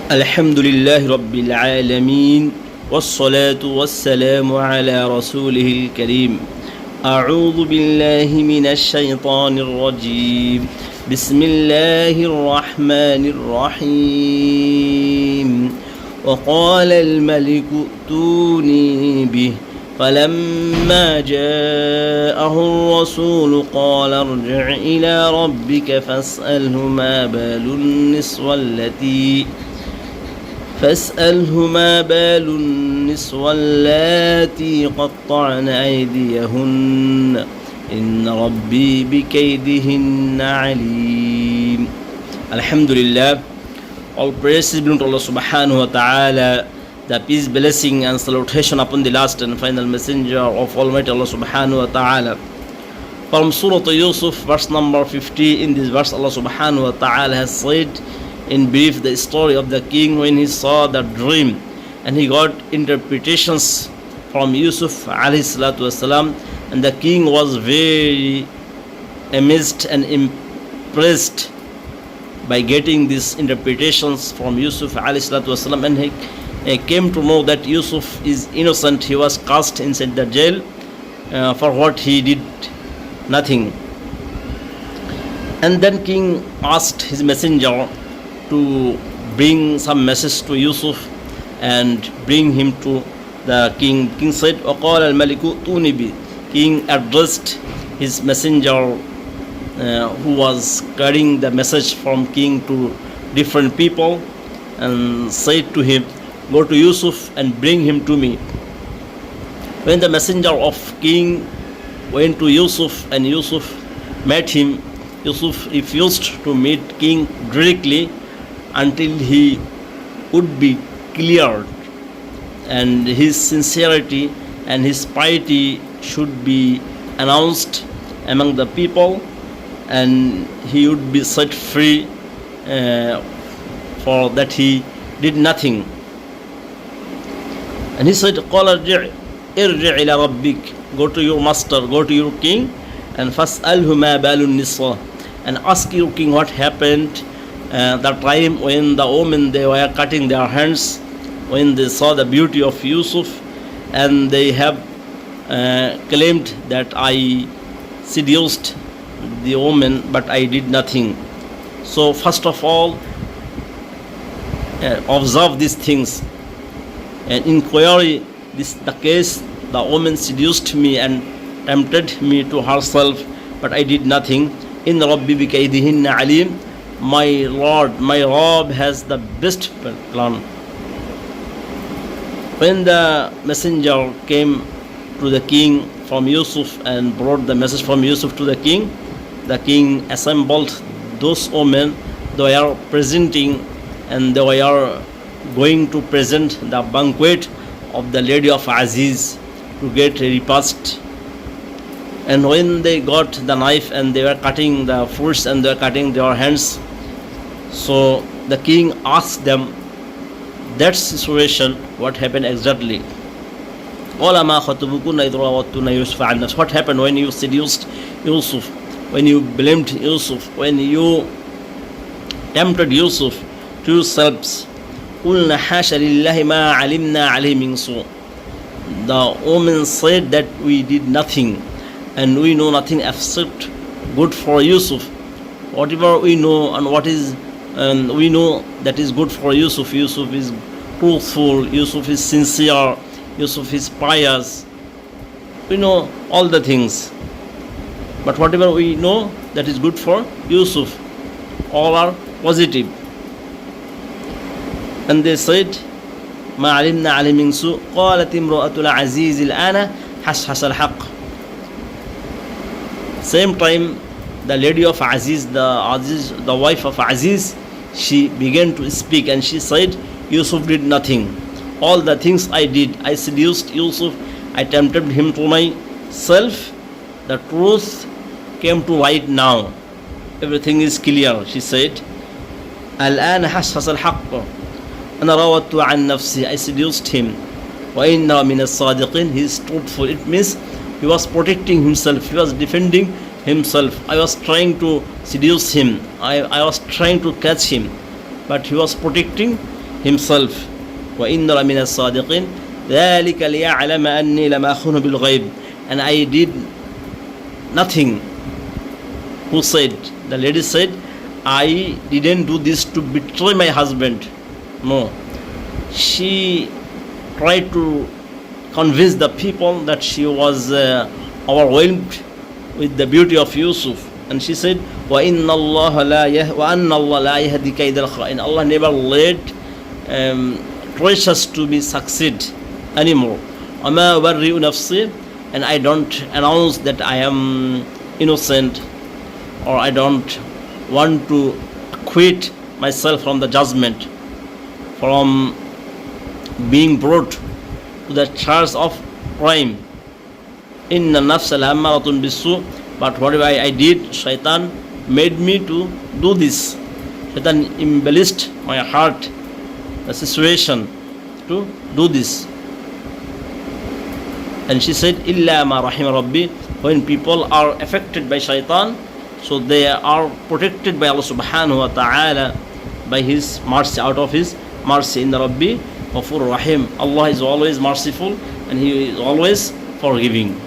Alhamdulillahi Rabbil Alameen Wassalatu wassalamu ala Rasulihil Kareem A'udhu billahi minash shaytanir rajim Bismillahir Rahmanir Rahim وقال الملك ائتوني به فلما جاءه الرسول قال ارجع إلى ربك فاسأله ما بال النسوة اللاتي قطعن أيديهن إن ربي بكيدهن عليم. Alhamdulillah, all praise be unto Allah subhanahu wa ta'ala. The peace, blessing and salutation upon the last and final messenger of Almighty Allah subhanahu wa ta'ala. From Surah Yusuf, verse number 50, in this verse Allah subhanahu wa ta'ala has said in brief the story of the king when he saw the dream and he got interpretations from Yusuf alayhi salatu wasalam, and the king was very amazed and impressed by getting these interpretations from Yusuf alayhi salatu wasalam, and he came to know that Yusuf is innocent. He was cast inside the jail for what he did nothing. And then king asked his messenger to bring some message to Yusuf and bring him to the king. King said, وَقَالَ الْمَلِكُ ائْتُونِي بِهِ. King addressed his messenger who was carrying the message from king to different people and said to him, go to Yusuf and bring him to me. When the messenger of king went to Yusuf and Yusuf met him, Yusuf refused to meet king directly until he would be cleared and his sincerity and his piety should be announced among the people and he would be set free for that he did nothing. And he said, قَالَ ارْجِعْ إِلَى رَبِّكَ. Go to your master, go to your king, and فَاسْأَلْهُ مَا بَالُ النِّسْوَةِ. And ask your king what happened the time when the women, they were cutting their hands, when they saw the beauty of Yusuf, and they have claimed that I seduced the woman, but I did nothing. So first of all, observe these things. And inquiry the case, the woman seduced me and tempted me to herself, but I did nothing. In Rabbi bikaydihinna alim. My Lord, my Rabb has the best plan. When the messenger came to the king from Yusuf and brought the message from Yusuf to the king assembled those women. They were presenting and they were going to present the banquet of the lady of Aziz to get a repast. And when they got the knife and they were cutting the fruits and they were cutting their hands, so the king asked them that situation, what happened exactly. What happened when you seduced Yusuf, when you blamed Yusuf, when you tempted Yusuf to yourselves? The woman said that we did nothing and we know nothing except good for Yusuf. Whatever we know and we know that is good for Yusuf. Yusuf is truthful, Yusuf is sincere, Yusuf is pious. We know all the things. But whatever we know that is good for Yusuf, all are positive. And they said, ما علمنا عليه من سوء قالت امرأة العزيز الآن حسحس الحق. Same time, the lady of Aziz, the wife of Aziz, she began to speak and she said, Yusuf did nothing. All the things I did, I seduced Yusuf, I tempted him to myself. The truth came to light now. Everything is clear, she said. الآن حسحس الحق. أنا راودت عن نفسي. I seduced him. وإن من الصادقين. He is truthful. It means he was protecting himself. He was defending himself. I was trying to seduce him. I was trying to catch him. But he was protecting himself. وَإِنَّ لَمِنَ الصَّادِقِينَ ذَلِكَ لِيَعْلَمَ أَنِّي لَمْ أَخُنْهُ بِالْغَيْبِ. And I did nothing. Who said? The lady said, I didn't do this to betray my husband. No. She tried to convince the people that she was overwhelmed with the beauty of Yusuf. And she said, وَإِنَّ اللَّهَ وَأَنَّ اللَّهَ لَا يَهْدِي كَيْدَ الْخَائِنِينَ. Allah never let treacherous to be succeed anymore. وَمَا أُبَرِّئُ نَفْسِي. And I don't announce that I am innocent, or I don't want to acquit myself from the judgment, from being brought to the charge of crime. Inna nafsa la'ammaratun bisu. But whatever I did, shaitan made me to do this. Shaitan embellished my heart, the situation to do this. And she said, Illa ma rahim rabbi. When people are affected by shaitan, so they are protected by Allah subhanahu wa ta'ala, by His mercy, out of His mercy. Inna Rabbi Ghafur Rahim. Allah is always merciful and He is always forgiving.